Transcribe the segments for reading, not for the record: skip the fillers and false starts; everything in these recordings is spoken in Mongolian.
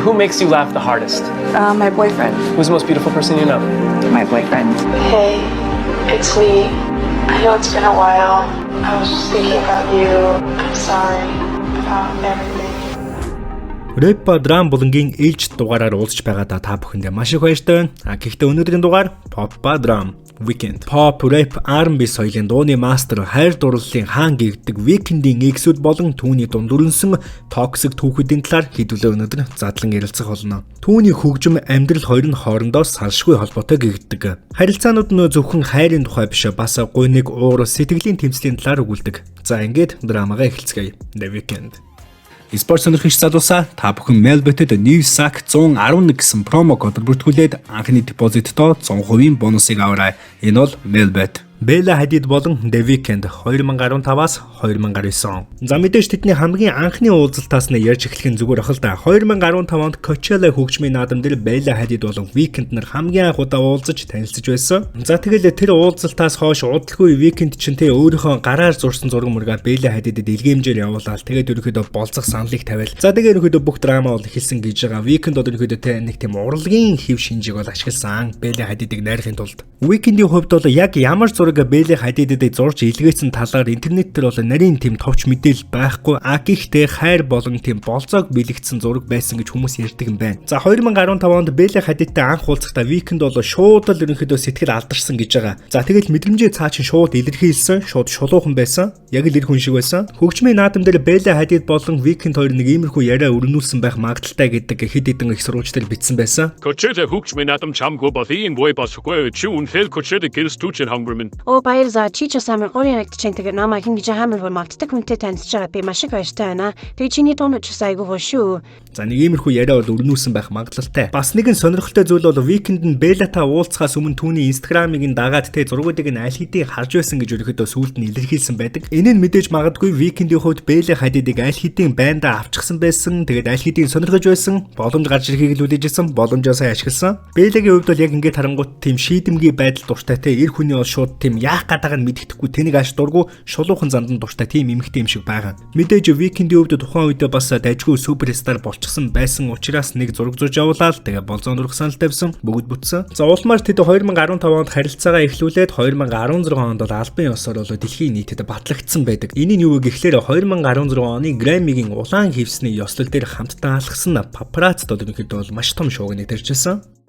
who makes you laugh the hardest? My boyfriend. Who's the most beautiful person you know? My boyfriend. Hey, it's me. I know it's been a while. I was just thinking about you. I'm sorry about everything. Рэп ба драм булангийн ээлж дугаараар уулзч байгаадаа та бүхэндээ маш их баяртай. Гэхдээ өнөөдрийн дугаар pop ба драм Weeknd. Pop, rap, R&B соёлын дууны мастер, хайр дурлалын хаан гэгдэг Weeknd-ийн эксүүд болон түүний дундүрэнсэн токсик түүхүүдийн талаар хэдүүлээ өнөөдөр задлан ярилцах болно. Түүний хөгжим, амьдрал хоёр нь хоорондоо салшгүй холбоотой гэгддэг. Харилцаанууд нь зөвхөн хайрын тухай биш, бас гуниг, уур, сэтгэлийн тэмцлийн талаар өгүүлдэг. За ингээд драмагаа эхэлцгээе. The Weeknd. Спорт сонирхогч залуусаа та бүхэн Melbet-д NewSac 111 гэсэн промо кодоор бүртгүүлээд анхны депозиттоо 100% бонусыг аваарай. Энэ бол Melbet. Bella Hadid болон The Weeknd 2015-аас 2019 он. За мэдээж тэдний хамгийн анхны уулзалтаас нь ярьж эхлэх нь зүгээр ах л да. 2015 онд Coachella хөгжмийн наадам дээр Bella Hadid болон Weeknd нар хамгийн анх удаа уулзаж танилцж байсан. За тэгэл тэр уулзалтаас хойш удалгүй Weeknd ч тэ өөрийнхөө гараар зурсан зураг мургаа Bella Hadid-д илгээмжээр явуулаад тэгээд ерөөхдөө болцох саналыг тавиал. За тэгээд ерөөхдөө бүх драма бол эхэлсэн гэж байгаа. Weeknd одоо ерөөхдөө тэ нэг тийм урлагийн хэв шинжийг бол ашигласан Bella Hadid-ыг найрахын тулд. Weeknd-ийн хувьд бол яг ямар зураг Bella Hadid-д зурж илгээсэн талаар интернет дээр бол нарийн тийм товч мэдээлэл байхгүй. Гэхдээ хайр болон тийм болцоог бэлэгдсэн зураг байсан гэж хүмүүс ярьдаг юм байна. За 2015 онд Bella Hadid-тэй анх уулзахдаа Weeknd бол шууд л ерөнхийдөө сэтгэл алдарсан гэж байгаа. За тэгэл мэдрэмжээ цаа чин шууд илэрхийлсэн, шууд шулуухан байсан. Яг л эр хүн шиг байсан. Хөгжмийн наадам дээр Bella Hadid болон Weeknd хоёр нэг иймэрхүү яриа өрнүүлсэн байх магадaltaй гэдэг хэд хэдэн их сурвалжтал бичсэн байсан. Coachella хөгжмийн наадам чамгүй бол ийм бой босгүй чи үнэхээр Coachella гэрс түүчэн хангэрмэн. Баяр за чи ч самар орын агтчин тэгээ намайг ингэж хамар болмагтдаг хүнтэй танилцж байгаа би маш их баяртай байна. Тэгээ чиний дуунууд ч айгүй гоё шүү. За нэг иймэрхүү яриа бол өрнүүлсэн байх магадлалтай. Бас нэгэн сонирхолтой зүйл бол Weeknd нь Bella-тай уулзахаас өмнө түүний Instagram-ыг нь дагаад тэ зургуудыг нь аль хэдийн харж байсан гэж өөрөхдөө сүүлд нь илэрхийлсэн байдаг. Энэ нь мэдээж магадгүй Weeknd-ийн хувьд Bella Hadid-ыг аль хэдийн байндаа авчихсан байсан. Тэгээд аль хэдийн сонирхож байсан. Боломж гарч ирэхийг л үлээжсэн. Боломжоо сайн ашигласан. Bella-гийн хувьд бол яг ингээд харангуут тийм шийдэмгий байдал дуртай те эр хүний бол шууд тийм яах гадаг нь мэддэхгүй тэнийг аш дургу шулуухан зандан дуртай тийм эмэгтэй юм шиг байгаа. Мэдээж Weeknd-ийн хувьд тухайн үед бас дайжгүй суперстар болчихсон байсан учраас нэг зураг зурж явуулаад тэгээ болзон дурах санал тавьсан бүгд бүтсэн. За улмаар тэд 2015 онд харилцаагаа эхлүүлээд 2016 онд бол альбан ёсоор бол дэлхийн нийтэд батлагдсан байдаг. Энэ нь юу вэ гэхлээр 2016 оны Grammy-гийн улаан хевсний ёслол дээр хамтдаа алхсан Paparazzi бол ерөнхийдөө бол маш том шоуг нэтэрчсэн.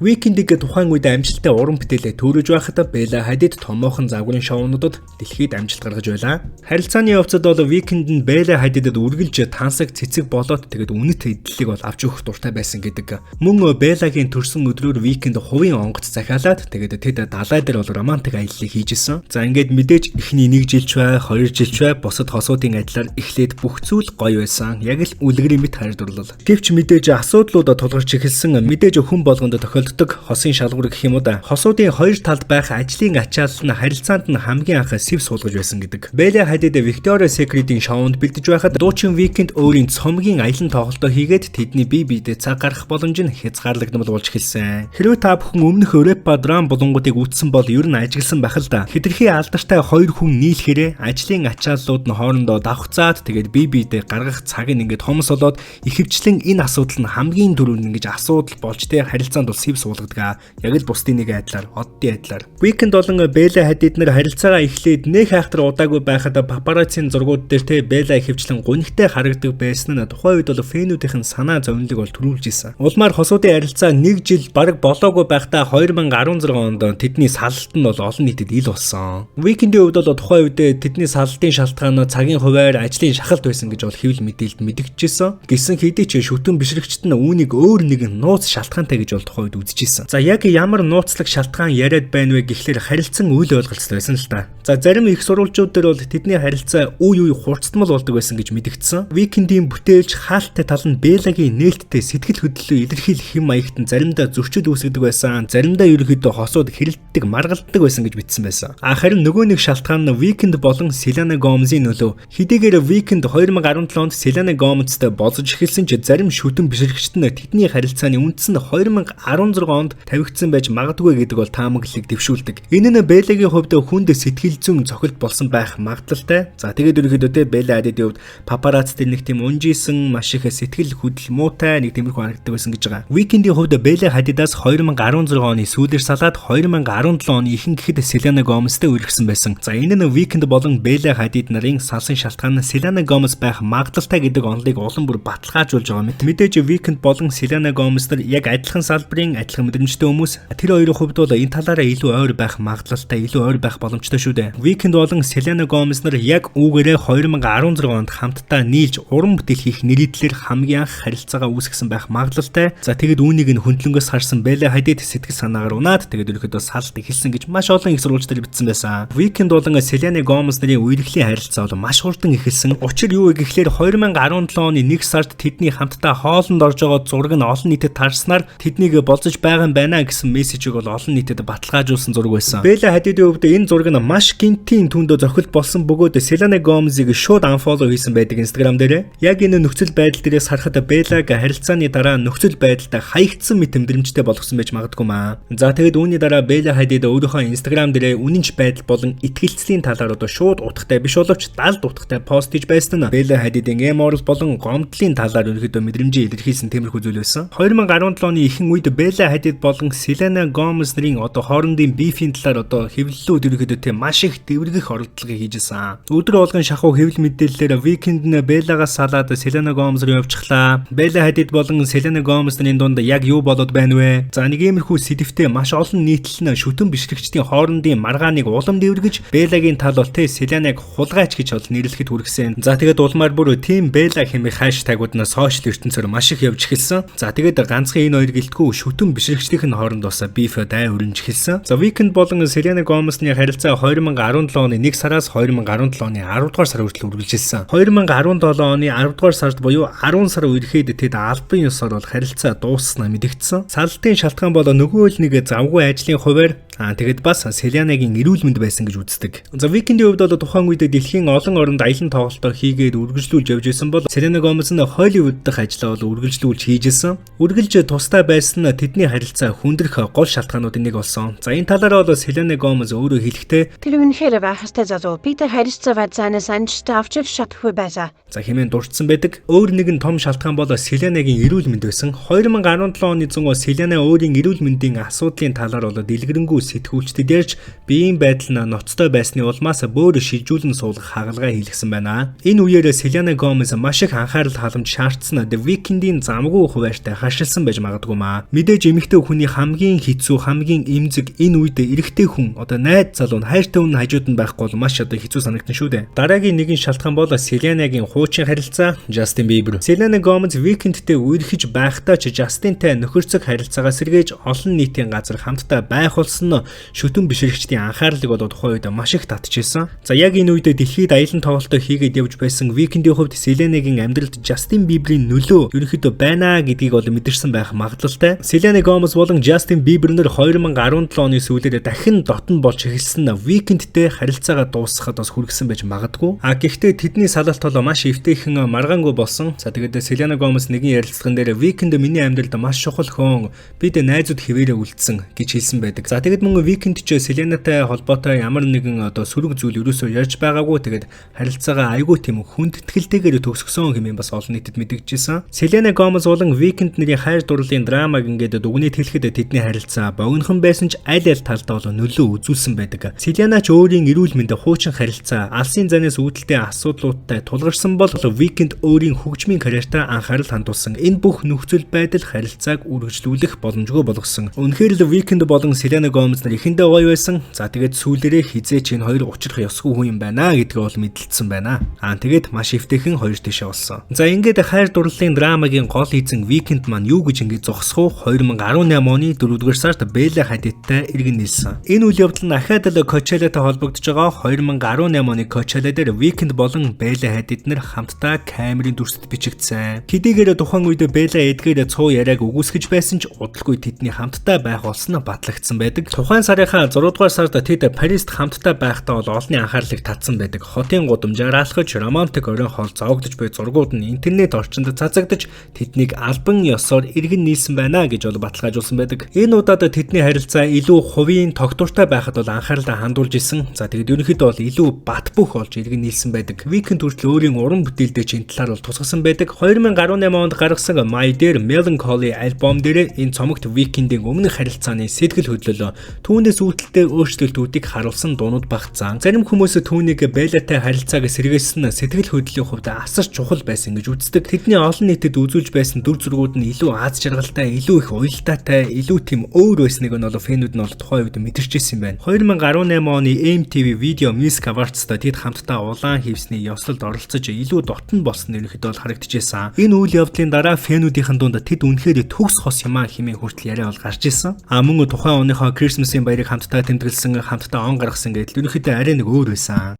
Weeknd-ийг тухайн үед амжилттай уран бүтээлээ төрөж байхад Bella Hadid томоохон загварын шоунуудад дэлхийд амжилт гаргаж байлаа. Харилцааны явцад бол Weeknd нь Bella Hadid-д үргэлж тансаг цэцэг болоод тэгээд үнэт эдлэлийг бол авч өгөх дуртай байсан гэдэг. Мөн Bella-гийн төрсөн өдрөөр Weeknd хувийн онгоц захиалаад тэгээд тэд далай дээр бол романтик аяллыг хийжсэн. За ингээд мэдээж эхний 1 жилч бай, 2 жилч бай бусад хосуудын адилаар эхлээд бүх зүйл гоё байсан. Яг л үлгэрийн мэт хайр дурлал. Гэвч мэдээж асуудлууд тулгарч эхэлсэн. Мэдээж хүн болгонд хосын шалгуур гэх юм уу да. Хосуудын хоёр талд байх ажлын ачаал нь харилцаанд нь хамгийн анх сэв суулгаж байсан гэдэг. Bella Hadid Victoria's Secret-ийн шоунд бэлдэж байхад дуучин Weeknd өөрийн цомгийн аялан тоглолтоо хийгээд тэдний бие биедээ цаг гаргах боломж нь хязгаарлагдмал болж эхэлсэн. Хэрвээ та бүхэн өмнөх рэп ба драм булангуудыг үзсэн бол ер нь ажигласан байх л да. Хэтэрхий алдартай хоёр хүн нийлэхээрээ ажлын ачааллууд нь хоорондоо давхцаад тэгээд бие биедээ гаргах цаг нь ингээд хомс болоод ихэвчлэн энэ асуудал нь хамгийн түрүүнд ингэж асуудал болж тэ харилцаанд бол сэв суулгадаг. Яг л бусдын нэг айдлаар, оддын айдлаар. Weeknd болон Bella Hadid нар харилцаагаа эхлээд нэг хайхтар удаагүй байхад папараццийн зургууд дээр те Bella ихэвчлэн гунигтай харагдаг байсан нь тухайн үед бол фэнүүдийн санаа зовнилыг бол төрүүлж исэн. Улмаар хосуудын харилцаа 1 жил бараг болоогүй байхдаа 2016 онд тэдний салалт нь бол олон нийтэд ил болсон. Weeknd-ийн хувьд бол тухайн үед тэдний салалтын шалтгаан цагийн хуваар ажлын шахалт байсан гэж бол хэвлэл мэдээлэлд мэдэгдэжсэн. Гэсэн хэдий ч шүтэн бишрэгчт нь үүнийг өөр нэгэн нууц шалтгаантай гэж бол тухайн үед үзчихсэн. За яг ямар нууцлаг шалтгаан яриад байна вэ гэхлээр харилцан үйл ойлголцтой байсан л та. За зарим их сурвалжууд дээр бол тэдний харилцаа үе үе хурцтмал болдог байсан гэж мэдэгдсэн. Викиндийн бүтээлч хаалттай тал нь Беллагийн нээлттэй сэтгэл хөдлөлөө илэрхийлэх хэм маягт нь заримдаа зөрчил үүсгэдэг байсан, заримдаа ерөнхийдөө хосууд хэрэлддэг, маргалддаг байсан гэж бичсэн байсан. Харин нөгөө нэг шалтгаан нь Викинд болон Селена Гомезийн нөлөө. Хэдийгээр Викинд 2017 онд Селена Гомезтэй болцож эхэлсэн ч зарим шүтэн бишрэгчд нь тэдний харилцааны үндэс нь 2016 онд тавигдсан байж магадгүй гэдэг бол таамаглалыг дэвшүүлдэг. Энэ нь Беллагийн хувьд хүнд сэтгэл зүйн цохилт болсон байх магадлалтай. За тэгээд ерөнхийдөө Белла Хадидийн хувьд папараццтэй нэг тийм унжижсэн, маш их сэтгэл хөдлөл муутай нэг тиймэрхүү харагддаг байсан гэж байгаа. Викиндийн хувьд Белла Хадидаас 2016 оны сүүлээр салаад 2017 оны ихэнх гэхэд Селена Гомезтэй үргэлжсэн байсан. За энэ нь Викинд болон Белла Хадид нарын салсан шалтгаан нь Селена Гомез байх магадлалтай гэдэг онолыг улам бүр баталгаажуулж байгаа мэт. Мэдээж Викинд болон Селена Гомез нар яг адилхан салбарын адилхан мэдрэмжтэй хүмүүс. Тэр хоёрын хувьд бол энэ талаараа илүү ойр байх магадлалтай, илүү ойр байх боломжтой шүү дээ. Викинд болон Селена Гомез нар яг үүгээрээ 2016 онд хамтдаа нийлж уран бүтээл хийх нэрийдлэр хамгийн анх харилцаагаа үүсгэсэн байх магадлалтай. За тэгэд үүнийг нь хөндлөнгөөс харсан Белла Хадид сэтгэл санаагаар унаад тэгээд ерөөдөө салт эхэлсэн гэж маш олон их сурвалж дээр бичсэн байсан. Викинд болон Селена Гомез нарын үерхлийн харилцаа бол маш хурдан эхэлсэн. Учир юу вэ гэхлээр 2017 оны 1 сард тэдний хамтдаа хоолнд орж байгаа зураг нь олон нийтэд тарснаар тэднийг болцож байгаа юм байна гэсэн мессежийг бол олон нийтэд баталгаажуулсан зураг байсан. Белла Хадидийн хувьд энэ зураг нь маш гинтийн түндөө зохилт болсон бөгөөд Селена Гомезийг шууд unfollow хийсэн байдаг Instagram дээр. Яг энэ нөхцөл байдал дээрээс харахад Беллаг харилцааны дараа нөхцөл байдалтай хаягдсан мэт мэдрэмжтэй болгосон байж магадгүй маа. За тэгээд үүний дараа Белла Хадид өөрийнхөө Instagram дээр үнэнч байдал болон итгэлцлийн талаар одоо шууд утгатай биш боловч далд утгатай пост хийж байсан нь Белла Хадидийн эморс болон гомдлын талаар ерөнхийдөө мэдрэмжээ илэрхийлсэн тиймэрхүү зүйл байсан. 2017 оны ихэнх үед Белла Хадид болон Селена Гомез нарын одоо хоорондын бифийн талаар одоо хэвлэлүүд ерөнхийдөө тийм маш их дэврэгэх оролдлогыг хийжсэн. Өдөр болгон шахуу хэвлэл мэдээллээр Викинд нь Беллагаас салаад Селена Гомез руу явчихлаа. Белла Хадид болон Селена Гомез нарын дунд яг юу болоод байна вэ? За нэг иймэрхүү сэдвтэй маш олон нийтлэл нь шүтэн бишрэгчдийн хоорондын маргааныг улам дэврэгж Беллагийн тал бол Селенаг хулгайч гэж бол нэрлэхэд хүргэсэн. За тэгээд улмаар бүр тийм Белла хэмээх хаштагууд нь сошиал ертөнцөөр маш их явж эхэлсэн. За тэгээд ганцхан энэ хоёр гэлтгүй шүтэн бишрэгчдийн хооронд бас биф дай өрнж эхэлсэн. За Викинд болон Селена Гомезны харилцаа 2017 оны 1 сараас 2017 оны 10 дугаар сар хүртэл үргэлжилсэн. 2017 оны 10 дугаар сард буюу 10 сар үерхэд тэд албан ёсоор бол харилцаа дуусснаа мэдэгдсэн. Салтын шалтгаан бол нөгөө л нэг завгүй ажлын хуваар тэгэд бас Селенагийн эрүүл мэнд байсан гэж үздэг. За Викиндийн хувьд бол тухайн үед дэлхийн олон оронд аялан тоглолтоо хийгээд үргэлжлүүлж явж байсан бол Селена Гомез нь Холливуд дахь ажлаа бол үргэлжлүүлж хийжсэн. Үргэлж тустай байсан нь тэдний харилцаа хүндрэх гол шалтгаануудын нэг болсон. За энэ талаараа бол Селена Гомез өөрөө хэлэхдээ Тэр үнэхээр байхастай залуу. Би тэр харилцаа байцаанаас анжтай авчир шатахгүй байсаа. за хэмээн дурдсан байдаг. Өөр нэгэн том шалтгаан бол Селенагийн эрүүл мэнд байсан. 2017 оны зун Селена өөрийн эрүүл мэндийн асуудлын талаар бол дэлгэрэнгүй сэтгүүлчдэд ярьж биеийн байдал нь ноцтой байсны улмаас бөөр шилжүүлэн суулгах хагалгаа хийлгсэн байна. Энэ үеэр Селена Гомез маш их анхаарал халамж шаардсан The Weeknd-ийн замгүй хуваартай хашилсан байж магадгүй маа. Мэдээж эмэгтэй хүний хамгийн хэцүү, хамгийн эмзэг энэ үед эрэгтэй хүн одоо найз залуу хайртай хүн хажууд нь байхгүй бол маш одоо хэцүү санагдсан шүү дээ. Дараагийн нэгэн шалтгаан бол Селенагийн хуучин харилцаа Justin Bieber. Селена Гомез Weeknd-тэй үерхэж байхдаа ч Justin-тай нөхөрцөг харилцаагаа сэргээж олон нийтийн газар хамтдаа байх болсон нь шүтэн бишрэгчдийн анхаарлыг бол тухайн үед маш их татчихсан. За яг энэ үед дэлхийд аялан тоглолтоо хийгээд явж байсан Weeknd-ийн хувьд Селенагийн амьдралд Justin Bieber-ийн нөлөө ерөнхийдөө байна гэдгийг бол мэдэрсэн байх магадлалтай. Селена Гомез болон Justin Bieber нэр 2017 оны сүүлээр дахин дотн болж эхэлсэн Weeknd-тэй харилцаагаа дуусгахад бас хүргэсэн байж магадгүй. Гэхдээ тэдний салалт бол маш эвтэйхэн маргаангүй болсон. За тэгээд Селена Гомез нэгэн ярилцлаган дээр Weeknd миний амьдралд маш чухал хүн. Бид найзууд хэвээрээ үлдсэн гэж хэлсэн байдаг. За тэгээд мөн Weeknd ч Селенатай холбоотой ямар нэгэн одоо сөрөг зүйл ерөөсөө ярьж байгаагүй. Тэгээд харилцаагаа айгүй тийм хүндэтгэлтэйгээр төгсгсөн хэмээн бас олон нийтэд мэдэгдчихсэн. Селена Гомез болон Weeknd нарын хайр дурлалын драмаг ингээд дүгнэлт хэлэхэд тэдний харилцаа богинохон байсан ч аль аль талдаа бол нөлөө үзүүлсэн байдаг. Селена ч өөрийн эрүүл мэнд хуучин харилцаа алсын занаас үүдэлтэй асуудлуудтай тулгарсан бол Weeknd өөрийн хөгжмийн карьертаа анхаарал хандуулсан. Энэ бүх нөхцөл байдал харилцааг үргэлжлүүлэх боломжгүй болгосон. Үнэхээр л Weeknd болон Селена Гомез нар ихэндээ гоё байсан. За тэгээд сүүлдээ хизээч энэ хоёр учрах ёсгүй хүн юм байна гэдгээ бол мэдэлцсэн байна. Тэгээд маш эвтэйхэн хоёр тийшээ болсон. За ингээд хайр дурлалын драмагийн гол эзэн Weeknd маань юу гэж ингэж зогсох вэ? 2018 оны 4-р сард Бэлла Хадидтай иргэн нийлсэн. Энэ үйл явдал нь ахаад л Coachella-тай холбогдож байгаа 2018 оны Coachella дээр Weeknd болон Бэлла Хадид нар хамтдаа камерын дүрсэд бичигдсэн. Хэдийгээр тухайн үед Бэлла эдгээр цуу яриаг үгүйсгэж байсан ч удалгүй тэдний хамтдаа байх болсон нь батлагдсан байдаг. Тухайн сарынхаа 6-р сард тэд Парист хамтдаа байхдаа бол олонний анхаарлыг татсан байдаг. Хотын гудамжаар алхаж, романтик оройн хоол зоогдож буй зургууд нь интернет орчинд цацагдж тэднийг албан ёсоор иргэн нийлсэн байна гэж бол баталгаажуулсан байдаг. Энэ удаад тэдний харилцаа илүү хувийн тогтвортой байхад бол анхаарлаа хандуулж исэн. За тэгэд ерөнхийдөө бол илүү бат бөх болж иргэн нийлсэн байдаг. Weeknd хүртэл өөрийн уран бүтээлдээ чинь талаар бол тусгасан байдаг. 2018 онд гаргасан My Dear Melancholy альбом дээр энэ цомогт Weeknd-ийн өмнөх харилцааны сэтгэл хөдлөл түүнээс үүдэлтэй өөрчлөлтүүдийг харуулсан дуунууд багцсан. Зарим хүмүүс түүнийг Беллатай харилцааг сэргээсэн сэтгэл хөдлөлийн хувьд асар чухал байсан гэж үздэг. Тэдний олон нийтэд үзүүлж байсан дүр зургууд нь илүү аз жаргалтай, илүү их уялдаатай, илүү тийм өөр байсныг нь бол фэнүүд нь бол тухайн үед мэдэрчээсэн юм байна. 2018 оны MTV Video Music Awards-д тэд хамтдаа улаан хивсний ёслолд оролцож илүү дотн болсон ерөнхийдөө бол харагдчихсан. Энэ үйл явдлын дараа фэнүүдийн дунд тэд үнэхээр төгс хос юмаа хэмээн хүртэл яриа бол гарч ирсэн. Мөн тухайн оныхоо Christmas-ийн баярыг хамтдаа тэмдэглэсэн, хамтдаа он гаргасан гэдэл ерөнхийдөө арай нэг өөр байсан.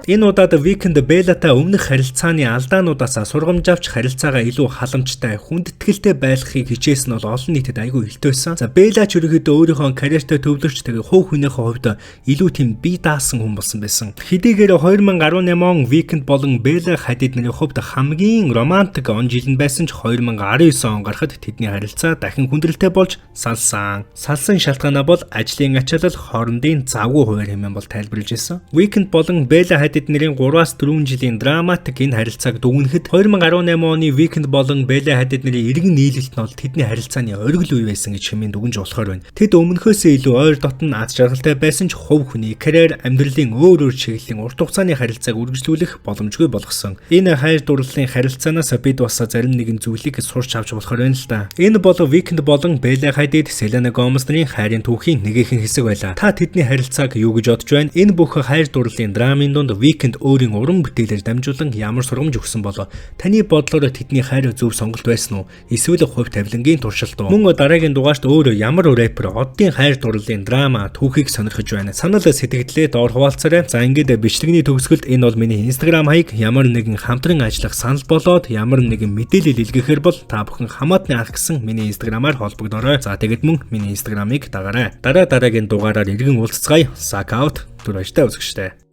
Энэ удаад Weeknd Bellaтай өмнөх харилцааны алдаануудаас сургамж авч харилцаагаа илүү халамжтай, хүндэтгэлтэй байлгахыг хичээсэн нь бол олон нийтэд айгүй илтөөсөн. За Bella ч ерөөдөө өөрийнхөө карьертай төвлөрч тэгээ хувь хүнийхээ хувьд илүү тийм бие даасан хүн болсон байсан. Хэдийгээр 2018 он Weeknd болон Bella Hadid нарын хувьд хамгийн романтик он жил нь байсан ч 2019 он гарахад тэдний харилцаа дахин хүндрэлтэй болж салсан. Салсан шалтгаанаа бол ажлын ачаалал, хоорондын завгүй хуваар хэмээн бол тайлбарлаж ирсэн. Weeknd болон Bella Hadid нарын 3-4 жилийн драматик энэ харилцааг дүгнэхэд 2018 оны Weeknd болон Bella Hadid нарын иргэн нийлэлт нь бол тэдний харилцааны оргил үе байсан гэж хэмээн дүгнж болохоор байна. Тэд өмнөхөөсөө илүү ойр дотн аз жаргалтай байсан ч хувь хүний карьер, амьдралын өөр чиглэлийн урт хугацааны харилцааг үргэлжлүүлэх боломжгүй болгосон. Энэ хайр дурлалын харилцаанаас бид бас зарим нэгэн зүйлийг сурч авч болохоор байна л да. Энэ бол Weeknd болон Bella Hadid, Selena Gomez нарын хайрын түүхийн нэгэн хэсэг байлаа. Та тэдний харилцааг юу гэж бодож байна? Энэ бүх хайр дурлалын драмын дунд Weeknd өөрийн уран бүтээлээр дамжуулан ямар сургамж өгсөн болоо? Таны бодлоор тэдний хайр зөв сонголт байсан уу? Эсвэл хувь тавилангийн туршилт уу? Мөн дараагийн дугаарт өөрөө ямар рэпер оддын хайр дурлалын драма түүхийг сонирхож байна? Санал сэтгэлдээ доор хуваалцаарай. За ингээд бичлэгний төгсгөлд энэ бол миний Instagram хаяг, ямар нэгэн хамтран ажиллах санал болоод ямар нэгэн мэдээлэл илгээхээр бол та бүхэн хамаатны анх гэсэн миний Instagram-аар холбогдорой. За тэгэд мөн миний Instagram-ыг дагаарай. Дараагийн дугаараар иргэн уулзцгаая. Suck out. Түр баяртай үзэгчтэй.